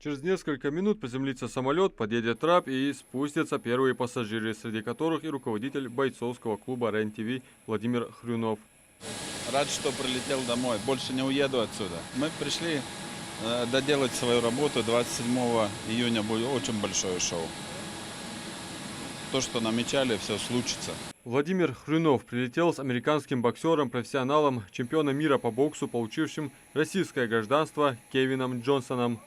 Через несколько минут приземлится самолет, подъедет трап и спустятся первые пассажиры, среди которых и руководитель бойцовского клуба РЕН-ТВ Владимир Хрюнов. Рад, что прилетел домой. Больше не уеду отсюда. Мы пришли доделать свою работу. 27 июня будет очень большое шоу. То, что намечали, все случится. Владимир Хрюнов прилетел с американским боксером, профессионалом, чемпионом мира по боксу, получившим российское гражданство Кевином Джонсоном.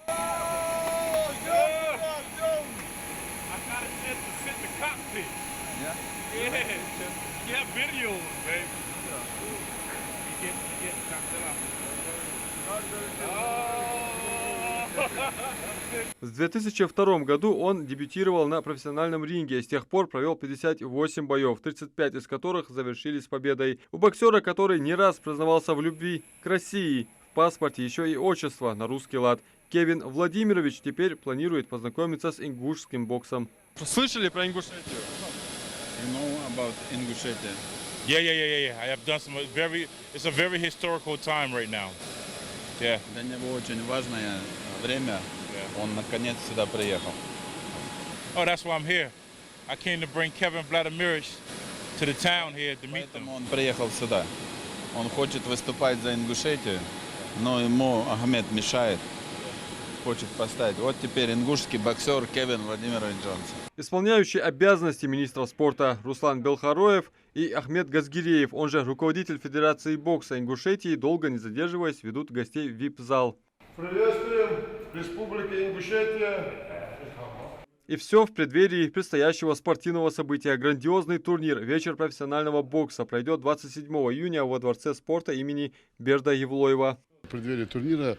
В 2002 году он дебютировал на профессиональном ринге. С тех пор провел 58 боев, 35 из которых завершились победой. У боксера, который не раз признавался в любви к России, в паспорте еще и отчество на русский лад. Кевин Владимирович теперь планирует познакомиться с ингушским боксом. Слышали про Ингушетию? You know about Ingushetia? Yeah. I have done some it's a very historical time right now. Yeah. Для него очень важное время. Он наконец сюда приехал. Oh, that's why I'm here. I came to bring Kevin Vladimirovich to the town here to meet them. Поэтому он приехал сюда. Он хочет выступать за Ингушетию, но ему Ахмед мешает. Хочет поставить. Вот теперь ингушский боксер Кевин Владимирович Джонсон. Исполняющий обязанности министра спорта Руслан Белхароев и Ахмед Газгиреев, он же руководитель Федерации бокса Ингушетии, долго не задерживаясь, ведут гостей в VIP-зал. Приветствуем Республике Ингушетия. И все в преддверии предстоящего спортивного события. Грандиозный турнир «Вечер профессионального бокса» пройдет 27 июня во Дворце спорта имени Берда Евлоева. В преддверии турнира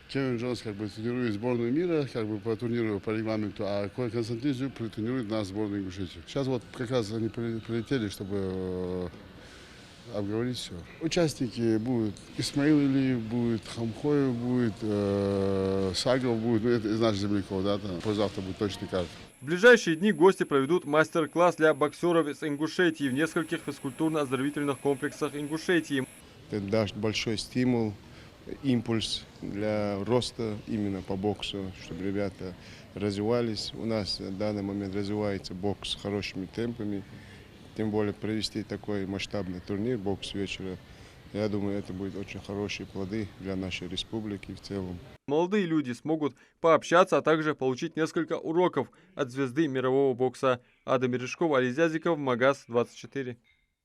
Кевин Джонс тренирует сборную мира, по турниру, по регламенту, а Константин Зюб тренирует нас сборную Ингушетии. Сейчас вот как раз они прилетели, чтобы обговорить все. Участники будут Исмаил Илиев, будет Хамхоев, будет Сагов, будет, это из наших земляков, да, там, позавтра будет точный карт. В ближайшие дни гости проведут мастер-класс для боксеров из Ингушетии в нескольких физкультурно-оздоровительных комплексах Ингушетии. Это даст большой стимул, импульс для роста именно по боксу, чтобы ребята развивались. У нас в данный момент развивается бокс с хорошими темпами. Тем более провести такой масштабный турнир «Бокс вечера». Я думаю, это будет очень хорошие плоды для нашей республики в целом. Молодые люди смогут пообщаться, а также получить несколько уроков от звезды мирового бокса. Адам Бережков, Али Зязиков, Магаз 24.